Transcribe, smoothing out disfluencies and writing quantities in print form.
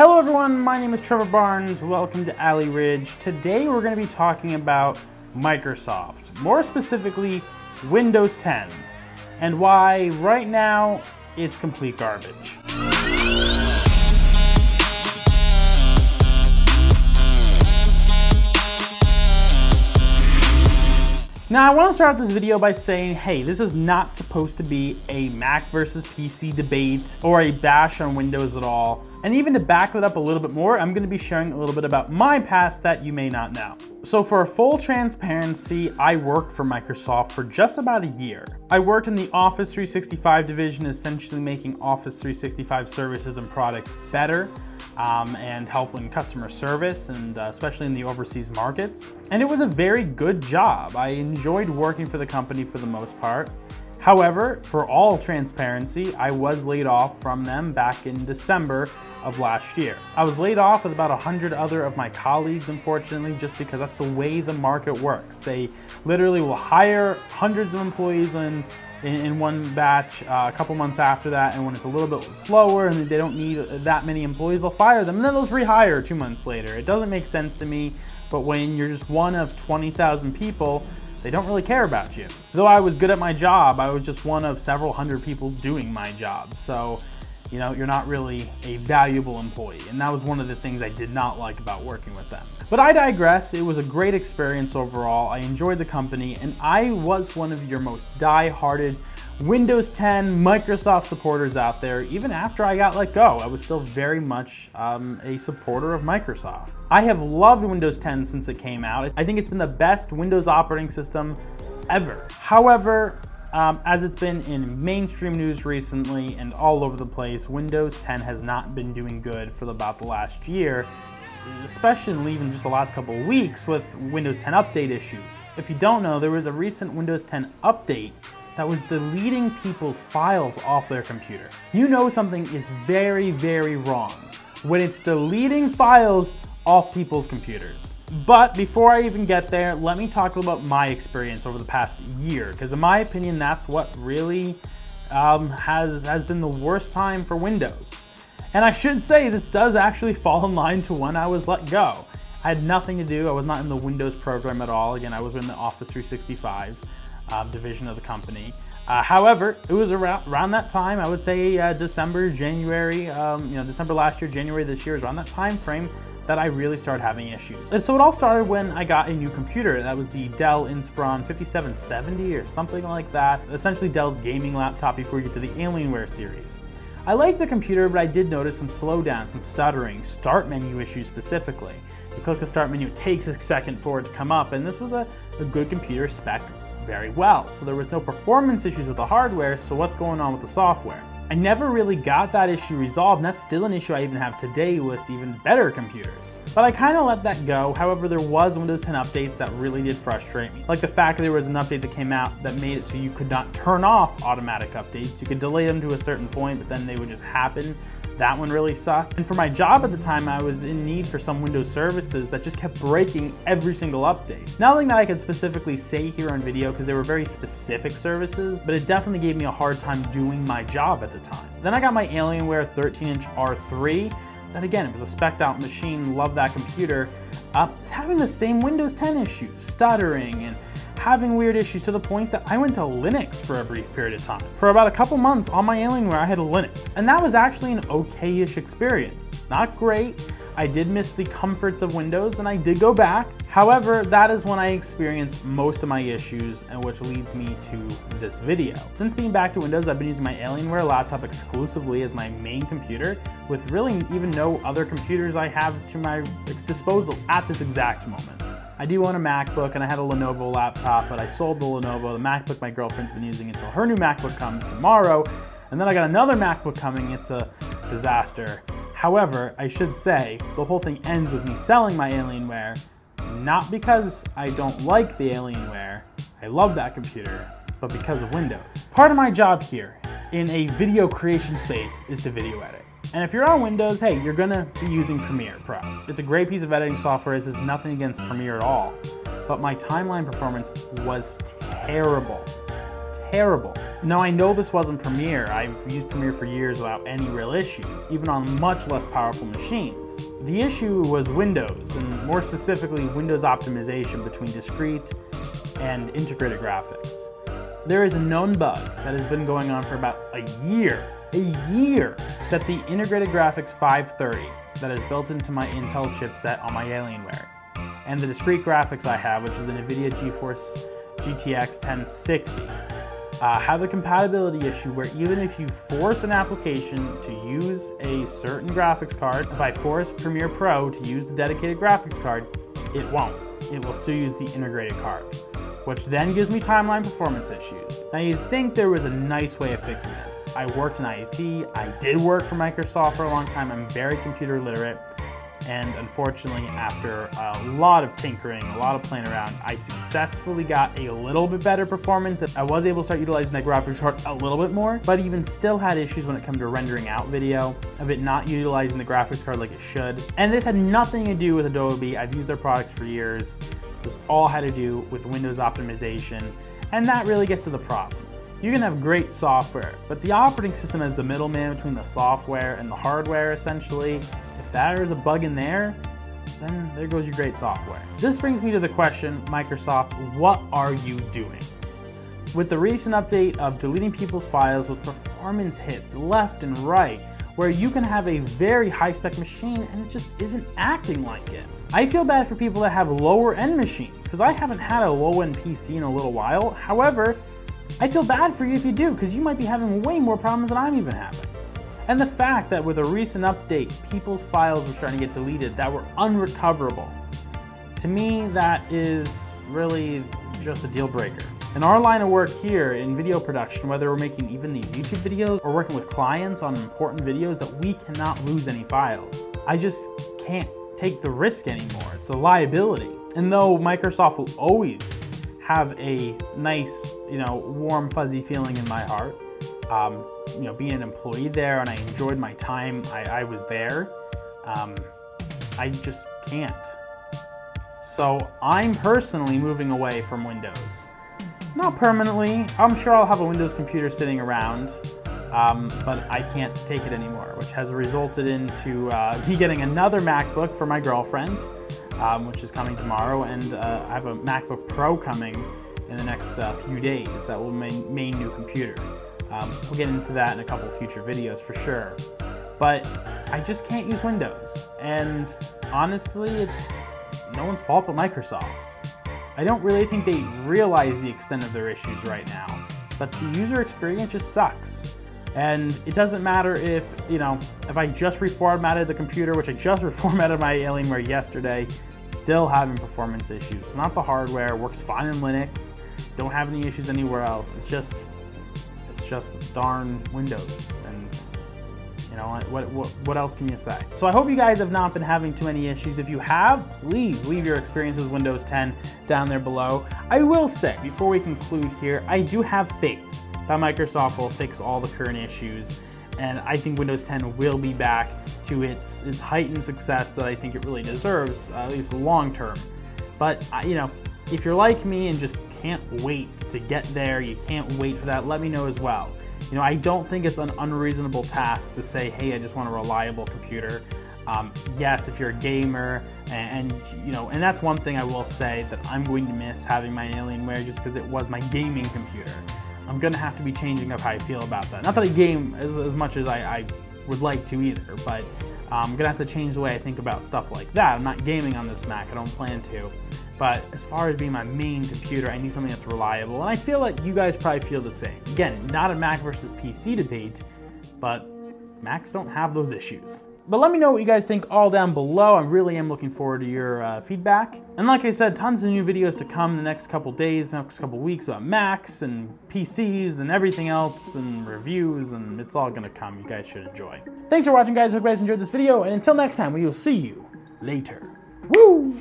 Hello everyone, my name is Trevor Barnes. Welcome to Alley Ridge. Today we're going to be talking about Microsoft, more specifically Windows 10, and why right now it's complete garbage. Now I want to start this video by saying, hey, this is not supposed to be a Mac versus PC debate or a bash on Windows at all. And even to back that up a little bit more, I'm going to be sharing a little bit about my past that you may not know. So for full transparency, I worked for Microsoft for just about a year. I worked in the Office 365 division, essentially making Office 365 services and products better. And helping customer service, and especially in the overseas markets. And it was a very good job. I enjoyed working for the company for the most part. However, for all transparency, I was laid off from them back in December of last year. I was laid off with about 100 other of my colleagues, unfortunately, just because that's the way the market works. They literally will hire hundreds of employees in one batch a couple months after that, and when it's a little bit slower and they don't need that many employees, they'll fire them and then they'll just rehire 2 months later. It doesn't make sense to me, but when you're just one of 20,000 people, they don't really care about you. Though I was good at my job, I was just one of several hundred people doing my job. So, you know, you're not really a valuable employee. And that was one of the things I did not like about working with them. But I digress. It was a great experience overall. I enjoyed the company, and I was one of your most die-hearted Windows 10 Microsoft supporters out there. Even after I got let go, I was still very much a supporter of Microsoft. I have loved Windows 10 since it came out. I think it's been the best Windows operating system ever. However, as it's been in mainstream news recently and all over the place, Windows 10 has not been doing good for about the last year, especially even just the last couple of weeks with Windows 10 update issues. If you don't know, there was a recent Windows 10 update that was deleting people's files off their computer. You know something is very, very wrong when it's deleting files off people's computers. But before I even get there, let me talk about my experience over the past year, because in my opinion, that's what really has been the worst time for Windows. And I should say this does actually fall in line to when I was let go. I had nothing to do. I was not in the Windows program at all. Again, I was in the Office 365 division of the company. However, it was around that time, I would say December, January, December last year, January this year is around that time frame that I really started having issues. And so it all started when I got a new computer. That was the Dell Inspiron 5770 or something like that. Essentially Dell's gaming laptop before you get to the Alienware series. I like the computer, but I did notice some slowdown, some stuttering, start menu issues specifically. You click the start menu, it takes a second for it to come up, and this was a good computer spec very well. So there was no performance issues with the hardware, so what's going on with the software? I never really got that issue resolved, and that's still an issue I even have today with even better computers. But I kind of let that go. However, there was Windows 10 updates that really did frustrate me. Like the fact that there was an update that came out that made it so you could not turn off automatic updates. You could delay them to a certain point, but then they would just happen. That one really sucked. And for my job at the time, I was in need for some Windows services that just kept breaking every single update. Nothing that I could specifically say here on video because they were very specific services, but it definitely gave me a hard time doing my job at the time. Then I got my Alienware 13-inch R3. That again, it was a spec'd out machine, loved that computer. Having the same Windows 10 issues, stuttering and having weird issues to the point that I went to Linux for a brief period of time. For about a couple months on my Alienware, I had Linux. And that was actually an okay-ish experience. Not great. I did miss the comforts of Windows and I did go back. However, that is when I experienced most of my issues, and which leads me to this video. Since being back to Windows, I've been using my Alienware laptop exclusively as my main computer, with really even no other computers I have to my disposal at this exact moment. I do own a MacBook, and I had a Lenovo laptop, but I sold the Lenovo. The MacBook my girlfriend's been using until her new MacBook comes tomorrow, and then I got another MacBook coming. It's a disaster. However, I should say, the whole thing ends with me selling my Alienware, not because I don't like the Alienware, I love that computer, but because of Windows. Part of my job here in a video creation space is to video edit. And if you're on Windows, hey, you're gonna be using Premiere Pro. It's a great piece of editing software. This is nothing against Premiere at all. But my timeline performance was terrible. terrible. Now I know this wasn't Premiere. I've used Premiere for years without any real issue, even on much less powerful machines. The issue was Windows, and more specifically Windows optimization between discrete and integrated graphics. There is a known bug that has been going on for about a year, that the integrated graphics 530 that is built into my Intel chipset on my Alienware, and the discrete graphics I have, which is the NVIDIA GeForce GTX 1060, have a compatibility issue where even if you force an application to use a certain graphics card, if I force Premiere Pro to use the dedicated graphics card, it won't. It will still use the integrated card, which then gives me timeline performance issues. Now you'd think there was a nice way of fixing this. I worked in IT, I did work for Microsoft for a long time, I'm very computer literate, and unfortunately after a lot of tinkering, a lot of playing around, I successfully got a little bit better performance. I was able to start utilizing that graphics card a little bit more, but even still had issues when it comes to rendering out video, of it not utilizing the graphics card like it should. And this had nothing to do with Adobe. I've used their products for years. This all had to do with Windows optimization, and that really gets to the problem. You can have great software, but the operating system as the middleman between the software and the hardware, essentially, if there is a bug in there, then there goes your great software. This brings me to the question, Microsoft, what are you doing? With the recent update of deleting people's files with performance hits left and right, where you can have a very high-spec machine and it just isn't acting like it. I feel bad for people that have lower-end machines, because I haven't had a low-end PC in a little while. However, I feel bad for you if you do, because you might be having way more problems than I'm even having. And the fact that with a recent update, people's files were starting to get deleted that were unrecoverable, to me, that is really just a deal breaker. In our line of work here in video production, whether we're making even these YouTube videos or working with clients on important videos, that we cannot lose any files. I just can't take the risk anymore. It's a liability. And though Microsoft will always have a nice, warm, fuzzy feeling in my heart, being an employee there, and I enjoyed my time I was there, I just can't. So I'm personally moving away from Windows. Not permanently. I'm sure I'll have a Windows computer sitting around, but I can't take it anymore, which has resulted into me getting another MacBook for my girlfriend, which is coming tomorrow, and I have a MacBook Pro coming in the next few days that will be my main new computer. We'll get into that in a couple future videos for sure. But I just can't use Windows, and honestly, it's no one's fault but Microsoft's. I don't really think they realize the extent of their issues right now, but the user experience just sucks. And it doesn't matter if I just reformatted the computer, which I just reformatted my Alienware yesterday, still having performance issues. It's not the hardware, works fine in Linux, don't have any issues anywhere else. It's just darn Windows, and what else can you say? So I hope you guys have not been having too many issues. If you have, please leave your experiences with Windows 10 down there below. I will say, before we conclude here, I do have faith that Microsoft will fix all the current issues, and I think Windows 10 will be back to its heightened success that I think it really deserves, at least long term. But if you're like me and just can't wait to get there, you can't wait for that, let me know as well. I don't think it's an unreasonable task to say, hey, I just want a reliable computer. Yes, if you're a gamer, and that's one thing I will say that I'm going to miss having my Alienware, just because it was my gaming computer. I'm gonna have to be changing up how I feel about that. Not that I game as much as I would like to either, but I'm gonna have to change the way I think about stuff like that. I'm not gaming on this Mac, I don't plan to. But as far as being my main computer, I need something that's reliable, and I feel like you guys probably feel the same. Again, not a Mac versus PC debate, but Macs don't have those issues. But let me know what you guys think all down below. I really am looking forward to your feedback. And like I said, tons of new videos to come in the next couple days, next couple weeks about Macs and PCs and everything else, and reviews, and it's all gonna come. You guys should enjoy. Thanks for watching, guys. Hope you guys enjoyed this video, and until next time, we will see you later. Woo!